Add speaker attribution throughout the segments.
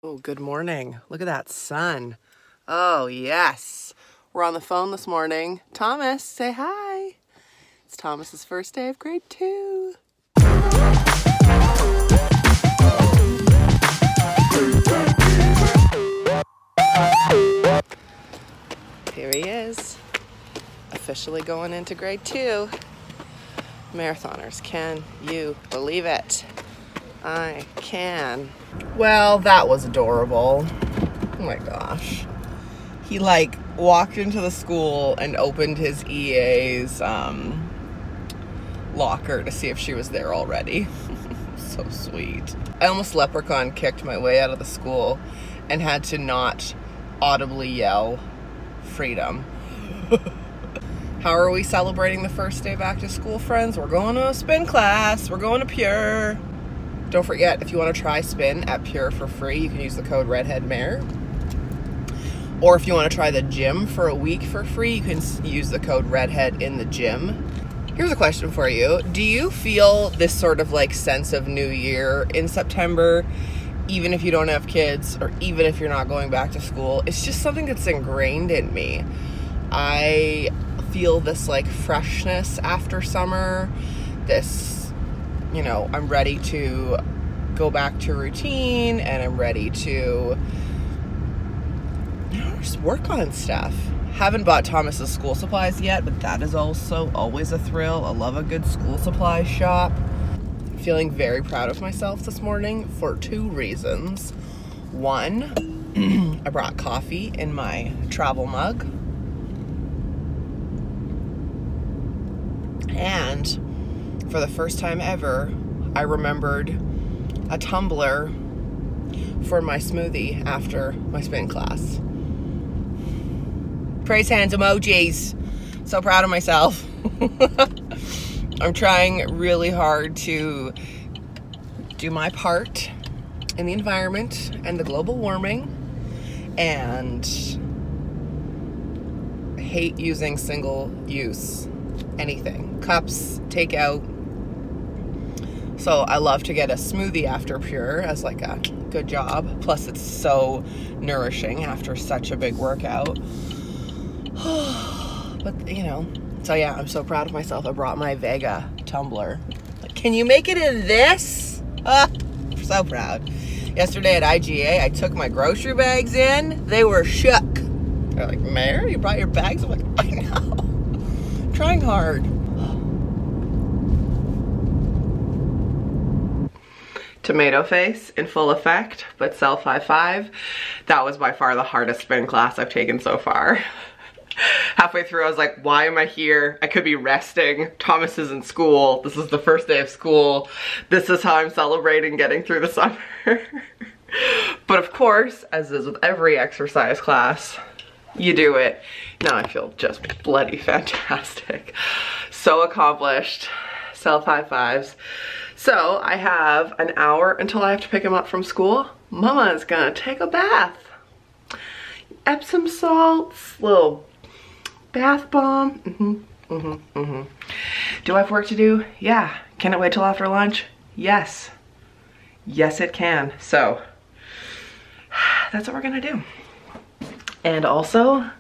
Speaker 1: Oh, good morning. Look at that sun. Oh, yes. We're on the phone this morning. Thomas, say hi. It's Thomas's first day of grade 2. Here he is. Officially going into grade 2. Marathoners, can you believe it? I can. Well, that was adorable. Oh my gosh. He like walked into the school and opened his EA's locker to see if she was there already. So sweet. I almost leprechaun kicked my way out of the school and had to not audibly yell freedom. How are we celebrating the first day back to school, friends? We're going to a spin class. We're going to Pure. Don't forget, if you want to try spin at Pure for free, you can use the code Redhead Mare. Or if you want to try the gym for a week for free, you can use the code Redhead in the gym. Here's a question for you. Do you feel this sort of like sense of new year in September, even if you don't have kids or even if you're not going back to school? It's just something that's ingrained in me. I feel this like freshness after summer, this, you know, I'm ready to go back to routine and I'm ready to, you know, just work on stuff. Haven't bought Thomas's school supplies yet, but that is also always a thrill. I love a good school supply shop. Feeling very proud of myself this morning for 2 reasons. One, I brought coffee in my travel mug. And for the first time ever, I remembered a tumbler for my smoothie after my spin class. Praise hands emojis. So proud of myself. I'm trying really hard to do my part in the environment and the global warming, and hate using single-use anything. Cups, takeout. So I love to get a smoothie after Pure as like a good job. Plus it's so nourishing after such a big workout. But you know, so yeah, I'm so proud of myself. I brought my Vega tumbler. Like, can you make it in this? I'm so proud. Yesterday at IGA, I took my grocery bags in. They were shook. They're like, Mare, you brought your bags? I'm like, I know. I'm trying hard. Tomato face in full effect, but self high five. That was by far the hardest spin class I've taken so far. Halfway through, I was like, why am I here? I could be resting. Thomas is in school. This is the first day of school. This is how I'm celebrating getting through the summer. But of course, as is with every exercise class, you do it. Now I feel just bloody fantastic. So accomplished. Self high fives. So I have an hour until I have to pick him up from school. Mama is gonna take a bath. Epsom salts, little bath bomb. Do I have work to do? Yeah. Can it wait till after lunch? Yes. Yes, it can. So that's what we're gonna do. And also,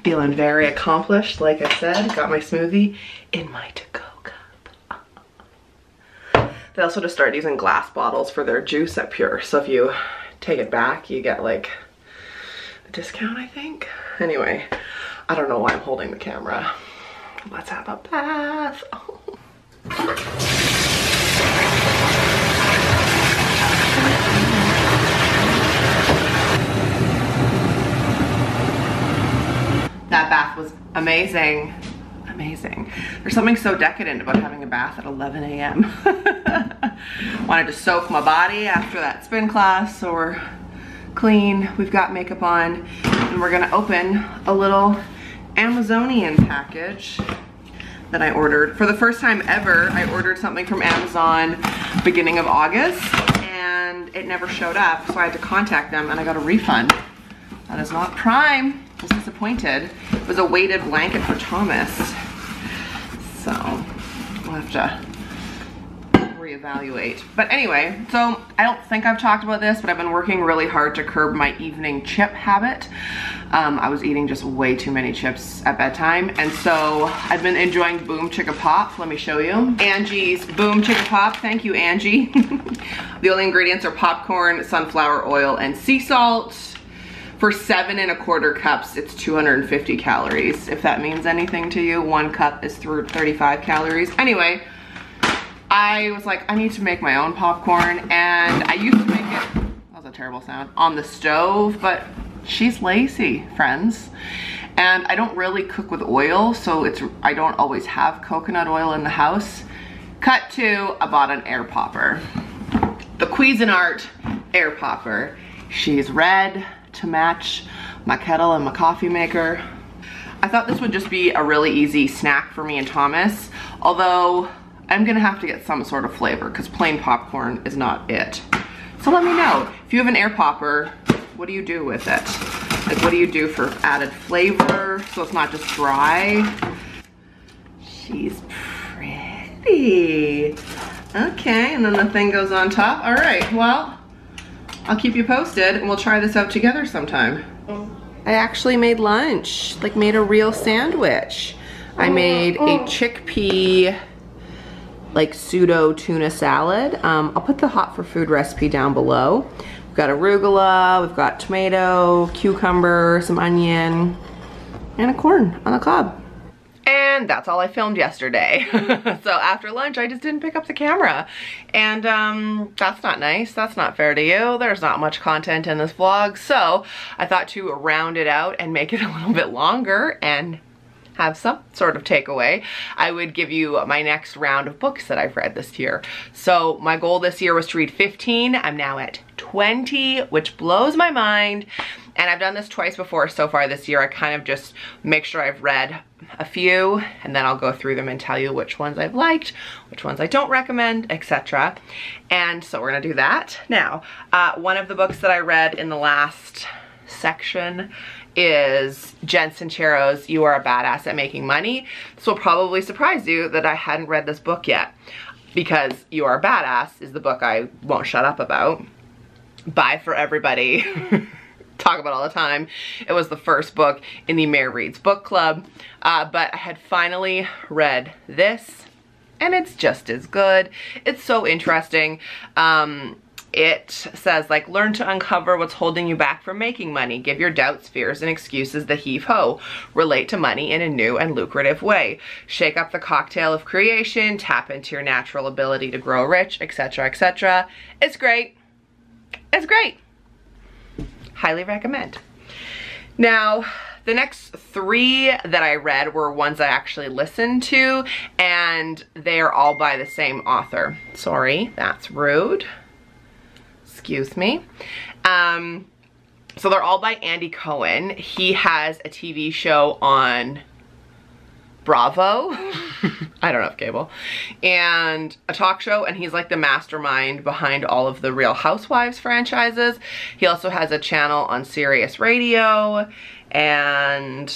Speaker 1: feeling very accomplished, like I said. Got my smoothie in my to-go cup. They also just started using glass bottles for their juice at Pure. So if you take it back, you get like a discount, I think. Anyway, I don't know why I'm holding the camera. Let's have a bath. Oh. That bath was amazing. Amazing. There's something so decadent about having a bath at 11 a.m. Wanted to soak my body after that spin class, so we're clean. We've got makeup on, and we're gonna open a little Amazonian package that I ordered. For the first time ever, I ordered something from Amazon beginning of August, and it never showed up, so I had to contact them, and I got a refund. That is not Prime. I was disappointed. It was a weighted blanket for Thomas. So we'll have to reevaluate. But anyway, so I don't think I've talked about this, but I've been working really hard to curb my evening chip habit. I was eating just way too many chips at bedtime, and so I've been enjoying Boom Chicka Pop. Let me show you. Angie's Boom Chicka Pop. Thank you, Angie. The only ingredients are popcorn, sunflower oil, and sea salt. For 7 1/4 cups, it's 250 calories. If that means anything to you, 1 cup is 35 calories. Anyway, I was like, I need to make my own popcorn, and I used to make it, that was a terrible sound, on the stove, but she's lazy, friends. And I don't really cook with oil, so I don't always have coconut oil in the house. Cut to, I bought an air popper. The Cuisinart air popper. She's red to match my kettle and my coffee maker. I thought this would just be a really easy snack for me and Thomas, although I'm gonna have to get some sort of flavor because plain popcorn is not it. So let me know, if you have an air popper, what do you do with it? Like, what do you do for added flavor so it's not just dry? She's pretty. Okay, and then the thing goes on top. All right, well, I'll keep you posted and we'll try this out together sometime. I actually made lunch, like made a real sandwich. I made a chickpea, like pseudo tuna salad. I'll put the hot for food recipe down below. We've got arugula, we've got tomato, cucumber, some onion, and a corn on the cob. And that's all I filmed yesterday. So after lunch, I just didn't pick up the camera. And that's not nice. That's not fair to you. There's not much content in this vlog. So I thought to round it out and make it a little bit longer and have some sort of takeaway, I would give you my next round of books that I've read this year. So my goal this year was to read 15. I'm now at 20, which blows my mind. And I've done this twice before so far this year. I kind of just make sure I've read a few, and then I'll go through them and tell you which ones I've liked, which ones I don't recommend, etc. And so we're gonna do that. Now, one of the books that I read in the last section is Jen Sincero's You Are a Badass at Making Money. This will probably surprise you that I hadn't read this book yet, because You Are a Badass is the book I won't shut up about. Buy for everybody. Talk about all the time. It was the first book in the Mare Reads book club, but I had finally read this, and it's just as good. It's so interesting. It says, like, learn to uncover what's holding you back from making money. Give your doubts, fears, and excuses the heave-ho. Relate to money in a new and lucrative way. Shake up the cocktail of creation. Tap into your natural ability to grow rich, etc., etc. It's great. It's great. Highly recommend. Now, the next 3 that I read were ones I actually listened to, and they are all by the same author. Sorry, that's rude. Excuse me. So they're all by Andy Cohen. He has a TV show on Bravo. I don't have cable. And a talk show, and he's like the mastermind behind all of the Real Housewives franchises. He also has a channel on Sirius Radio and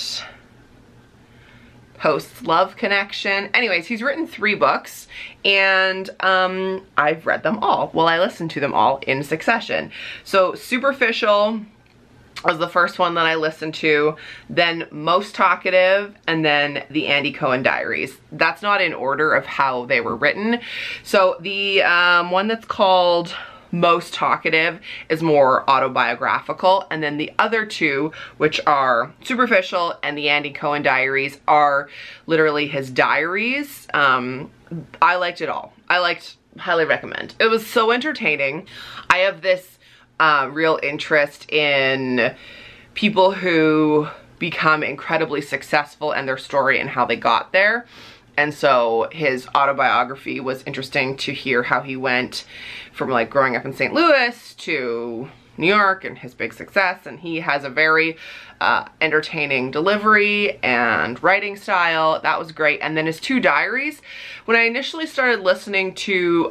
Speaker 1: hosts Love Connection. Anyways, he's written 3 books, and I've read them all. Well, I listened to them all in succession. So Superficial was the first one that I listened to, then Most Talkative, and then the Andy Cohen Diaries. That's not in order of how they were written. So the one that's called Most Talkative is more autobiographical, and then the other 2, which are Superficial and the Andy Cohen Diaries, are literally his diaries. I liked it all. Highly recommend. It was so entertaining. I have this real interest in people who become incredibly successful and their story and how they got there. And so his autobiography was interesting to hear how he went from like growing up in St. Louis to New York and his big success. And he has a very entertaining delivery and writing style. That was great. And then his 2 diaries, when I initially started listening to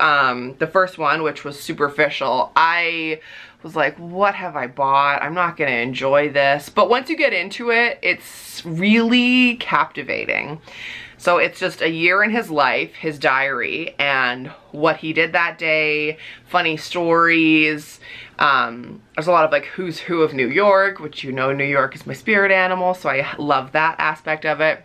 Speaker 1: the first one, which was Superficial, I was like, what have I bought? I'm not gonna enjoy this. But once you get into it, it's really captivating. So it's just a year in his life, his diary, and what he did that day, funny stories. There's a lot of like who's who of New York, which you know New York is my spirit animal, so I love that aspect of it.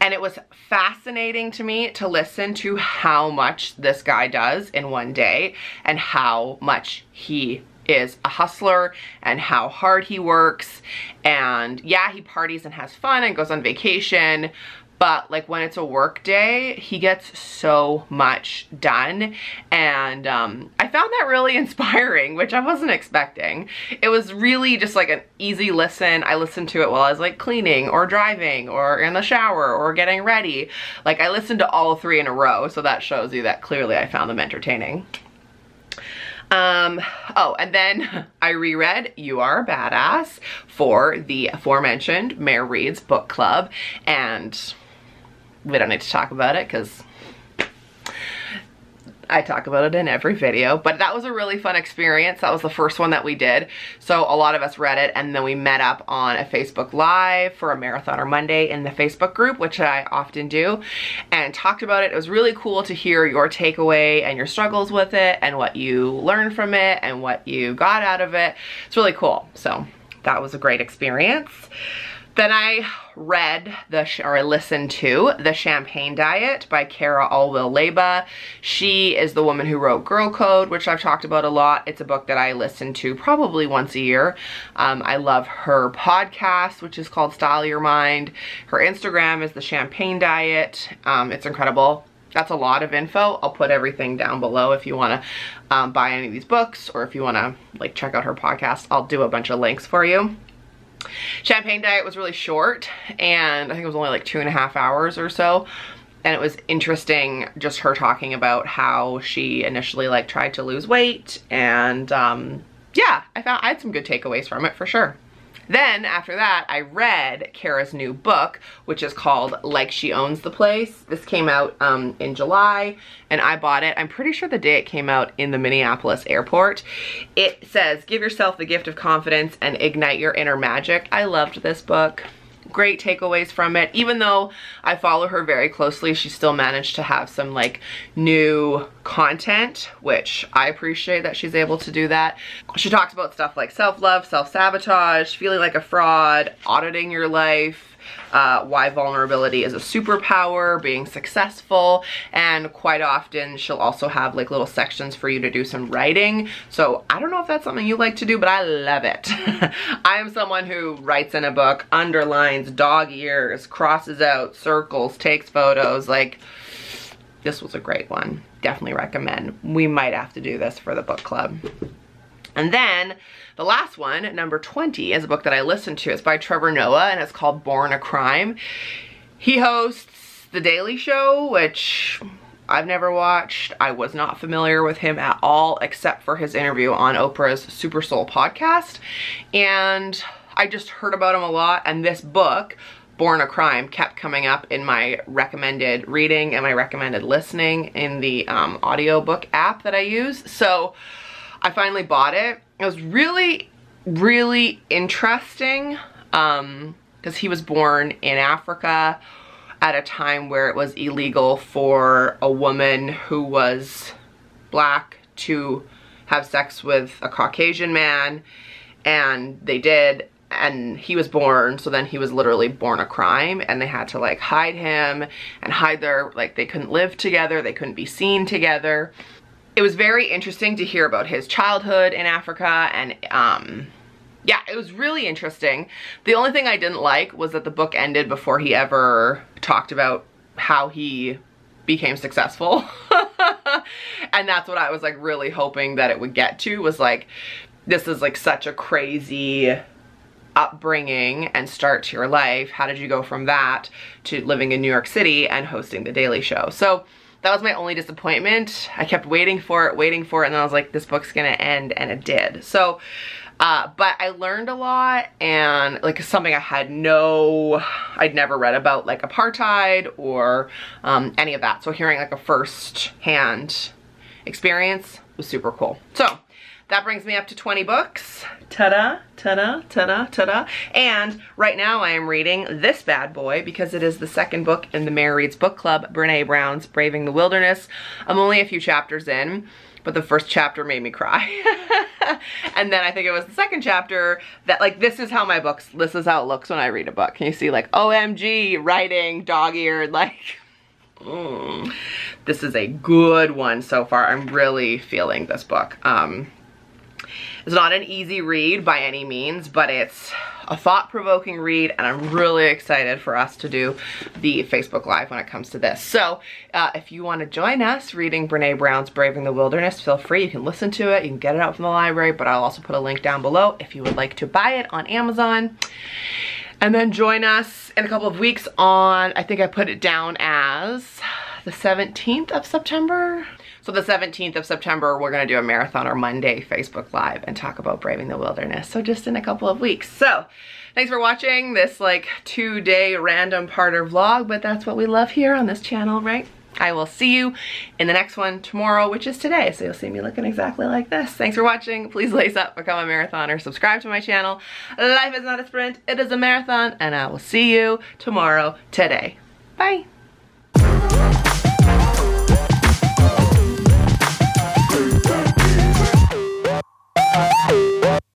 Speaker 1: And it was fascinating to me to listen to how much this guy does in one day and how much he is a hustler and how hard he works. And yeah, he parties and has fun and goes on vacation, but like when it's a work day, he gets so much done. And I found that really inspiring, which I wasn't expecting. It was really just like an easy listen. I listened to it while I was like cleaning or driving or in the shower or getting ready. Like I listened to all three in a row, so that shows you that clearly I found them entertaining. Oh, and then I reread You Are a Badass for the aforementioned Mare Reads book club, and we don't need to talk about it because I talk about it in every video, but that was a really fun experience. That was the first one that we did. So a lot of us read it, and then we met up on a Facebook Live for a Mareathoner Monday in the Facebook group, which I often do, and talked about it. It was really cool to hear your takeaway and your struggles with it and what you learned from it and what you got out of it. It's really cool. So that was a great experience. Then I read I listened to The Champagne Diet by Cara Alwill-Leba. She is the woman who wrote Girl Code, which I've talked about a lot. It's a book that I listen to probably once a year. I love her podcast, which is called Style Your Mind. Her Instagram is The Champagne Diet. It's incredible. That's a lot of info. I'll put everything down below if you want to buy any of these books, or if you want to like check out her podcast. I'll do a bunch of links for you. Champagne Diet was really short, and I think it was only like 2.5 hours or so, and it was interesting just her talking about how she initially like tried to lose weight, and yeah, I had some good takeaways from it for sure. Then after that, I read Cara's new book, which is called Like She Owns the Place. This came out in July, and I bought it. I'm pretty sure the day it came out in the Minneapolis airport. It says, give yourself the gift of confidence and ignite your inner magic. I loved this book. Great takeaways from it. Even though I follow her very closely, she still managed to have some like new content, which I appreciate that she's able to do that. She talks about stuff like self-love, self-sabotage, feeling like a fraud, auditing your life, why vulnerability is a superpower, being successful, and quite often she'll also have like little sections for you to do some writing. So I don't know if that's something you like to do, but I love it. I am someone who writes in a book, underlines, dog ears, crosses out, circles, takes photos. Like, this was a great one. Definitely recommend. We might have to do this for the book club. And then the last one, number 20, is a book that I listened to. It's by Trevor Noah, and it's called Born a Crime. He hosts The Daily Show, which I've never watched. I was not familiar with him at all, except for his interview on Oprah's Super Soul podcast. And I just heard about him a lot, and this book, Born a Crime, kept coming up in my recommended reading and my recommended listening in the audiobook app that I use. So I finally bought it. It was really, really interesting because he was born in Africa at a time where it was illegal for a woman who was black to have sex with a Caucasian man, and they did, and he was born, so then he was literally born a crime, and they had to like hide him and hide their, like they couldn't live together, they couldn't be seen together. It was very interesting to hear about his childhood in Africa, and yeah, it was really interesting. The only thing I didn't like was that the book ended before he ever talked about how he became successful. And that's what I was like really hoping that it would get to, was like, this is like such a crazy upbringing and start to your life. How did you go from that to living in New York City and hosting The Daily Show? So that was my only disappointment. I kept waiting for it, and then I was like, this book's gonna end, and it did. So, but I learned a lot, and like something I'd never read about, like apartheid or any of that. So hearing like a first-hand experience was super cool. So that brings me up to 20 books. Ta-da, ta-da, ta-da, ta-da. And right now I am reading this bad boy because it is the second book in the Mare Reads book club, Brene Brown's Braving the Wilderness. I'm only a few chapters in, but the first chapter made me cry. And then I think it was the second chapter that, like, this is how it looks when I read a book. Can you see, like, OMG, writing, dog-eared, like, this is a good one so far. I'm really feeling this book. It's not an easy read by any means, but it's a thought-provoking read, and I'm really excited for us to do the Facebook Live when it comes to this. So if you want to join us reading Brene Brown's Braving the Wilderness, feel free. You can listen to it. You can get it out from the library, but I'll also put a link down below if you would like to buy it on Amazon. And then join us in a couple of weeks on, I think I put it down as the 17th of September. So the 17th of September, we're gonna do a Mareathon Monday Facebook Live and talk about Braving the Wilderness. So just in a couple of weeks. So thanks for watching this like 2-day random parter vlog, but that's what we love here on this channel, right? I will see you in the next one tomorrow, which is today. So you'll see me looking exactly like this. Thanks for watching. Please lace up, become a marathoner, subscribe to my channel. Life is not a sprint, it is a marathon, and I will see you tomorrow today. Bye.